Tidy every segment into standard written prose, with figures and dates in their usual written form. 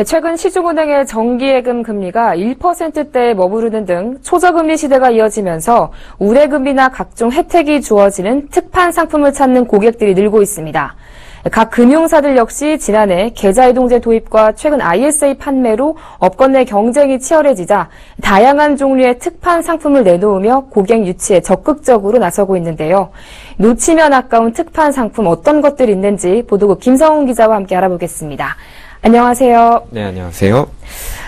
최근 시중은행의 정기예금 금리가 1%대에 머무르는 등 초저금리 시대가 이어지면서 우대금리나 각종 혜택이 주어지는 특판 상품을 찾는 고객들이 늘고 있습니다. 각 금융사들 역시 지난해 계좌이동제 도입과 최근 ISA 판매로 업권 내 경쟁이 치열해지자 다양한 종류의 특판 상품을 내놓으며 고객 유치에 적극적으로 나서고 있는데요. 놓치면 아까운 특판 상품 어떤 것들이 있는지 보도국 김성훈 기자와 함께 알아보겠습니다. 안녕하세요. 네, 안녕하세요.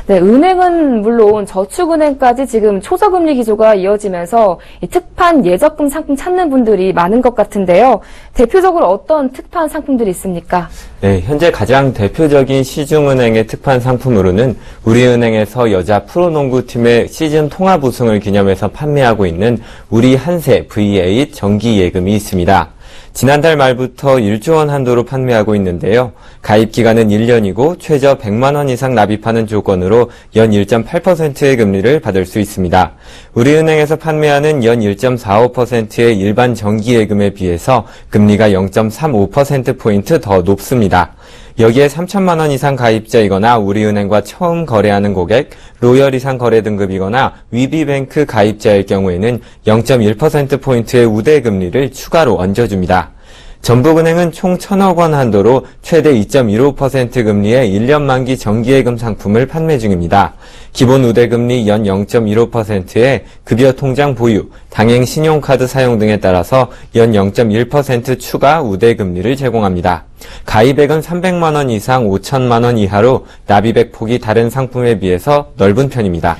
네, 은행은 물론 저축은행까지 지금 초저금리 기조가 이어지면서 이 특판 예적금 상품 찾는 분들이 많은 것 같은데요. 대표적으로 어떤 특판 상품들이 있습니까? 네, 현재 가장 대표적인 시중은행의 특판 상품으로는 우리은행에서 여자 프로농구팀의 시즌 통합 우승을 기념해서 판매하고 있는 우리 한세 V8 정기예금이 있습니다. 지난달 말부터 1조 원 한도로 판매하고 있는데요. 가입 기간은 1년이고 최저 100만 원 이상 납입하는 조건으로 연 1.8%의 금리를 받을 수 있습니다. 우리은행에서 판매하는 연 1.45%의 일반 정기예금에 비해서 금리가 0.35%포인트 더 높습니다. 여기에 3천만 원 이상 가입자이거나 우리은행과 처음 거래하는 고객, 로열 이상 거래 등급이거나 위비뱅크 가입자일 경우에는 0.1%포인트의 우대금리를 추가로 얹어줍니다. 전북은행은 총 1,000억 원 한도로 최대 2.15% 금리의 1년 만기 정기예금 상품을 판매 중입니다. 기본 우대금리 연 0.15%에 급여 통장 보유, 당행 신용카드 사용 등에 따라서 연 0.1% 추가 우대금리를 제공합니다. 가입액은 300만 원 이상 5천만 원 이하로 납입액 폭이 다른 상품에 비해서 넓은 편입니다.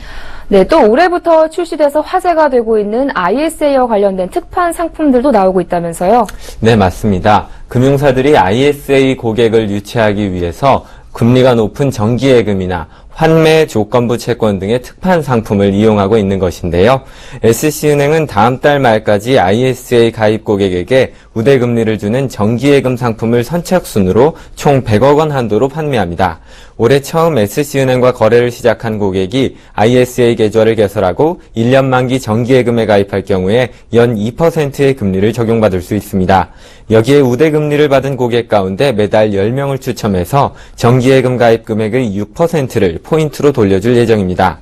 네, 또 올해부터 출시돼서 화제가 되고 있는 ISA와 관련된 특판 상품들도 나오고 있다면서요? 네, 맞습니다. 금융사들이 ISA 고객을 유치하기 위해서 금리가 높은 정기예금이나 환매 조건부 채권 등의 특판 상품을 이용하고 있는 것인데요. SC은행은 다음 달 말까지 ISA 가입 고객에게 우대금리를 주는 정기예금 상품을 선착순으로 총 100억 원 한도로 판매합니다. 올해 처음 SC은행과 거래를 시작한 고객이 ISA 계좌를 개설하고 1년 만기 정기예금에 가입할 경우에 연 2%의 금리를 적용받을 수 있습니다. 여기에 우대금리를 받은 고객 가운데 매달 10명을 추첨해서 정기예금 가입 금액의 6%를 포인트로 돌려줄 예정입니다.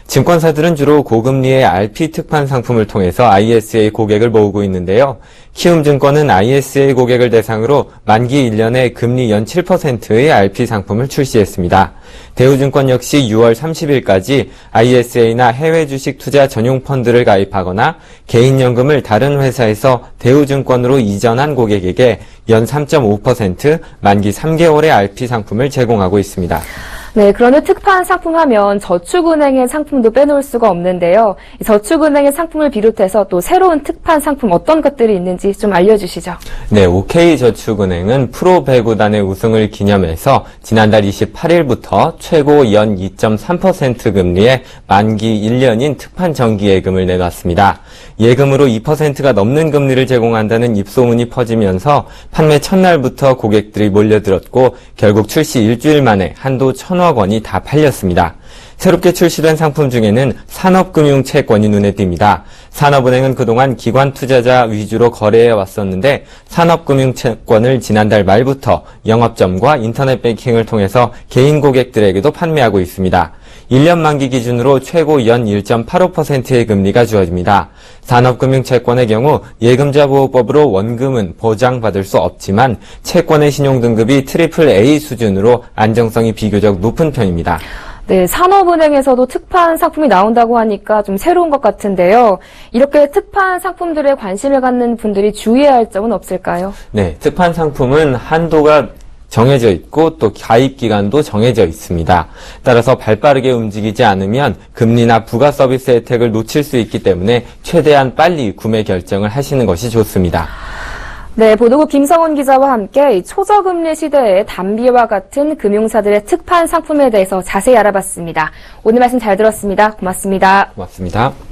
증권사들은 주로 고금리의 RP 특판 상품을 통해서 ISA 고객을 모으고 있는데요. 키움증권은 ISA 고객을 대상으로 만기 1년에 금리 연 7%의 RP 상품을 출시했습니다. 대우증권 역시 6월 30일까지 ISA나 해외 주식 투자 전용 펀드를 가입하거나 개인연금을 다른 회사에서 대우증권으로 이전한 고객에게 연 3.5% 만기 3개월의 RP 상품을 제공하고 있습니다. 네, 그런데 특판 상품 하면 저축은행의 상품도 빼놓을 수가 없는데요. 저축은행의 상품을 비롯해서 또 새로운 특판 상품 어떤 것들이 있는지 좀 알려주시죠. 네, OK저축은행은 프로 배구단의 우승을 기념해서 지난달 28일부터 최고 연 2.3% 금리의 만기 1년인 특판 정기예금을 내놨습니다. 예금으로 2%가 넘는 금리를 제공한다는 입소문이 퍼지면서 판매 첫날부터 고객들이 몰려들었고 결국 출시 일주일 만에 한도 1,000억 원이 다 팔렸습니다. 새롭게 출시된 상품 중에는 산업금융 채권이 눈에 띕니다. 산업은행은 그동안 기관 투자자 위주로 거래해 왔었는데 산업금융 채권을 지난달 말부터 영업점과 인터넷 뱅킹을 통해서 개인 고객들에게도 판매하고 있습니다. 1년 만기 기준으로 최고 연 1.85%의 금리가 주어집니다. 산업금융 채권의 경우 예금자 보호법으로 원금은 보장받을 수 없지만 채권의 신용등급이 AAA 수준으로 안정성이 비교적 높은 편입니다. 네, 산업은행에서도 특판 상품이 나온다고 하니까 좀 새로운 것 같은데요. 이렇게 특판 상품들에 관심을 갖는 분들이 주의해야 할 점은 없을까요? 네, 특판 상품은 한도가 정해져 있고 또 가입 기간도 정해져 있습니다. 따라서 발빠르게 움직이지 않으면 금리나 부가 서비스 혜택을 놓칠 수 있기 때문에 최대한 빨리 구매 결정을 하시는 것이 좋습니다. 네, 보도국 김성훈 기자와 함께 초저금리 시대에 담비와 같은 금융사들의 특판 상품에 대해서 자세히 알아봤습니다. 오늘 말씀 잘 들었습니다. 고맙습니다. 고맙습니다.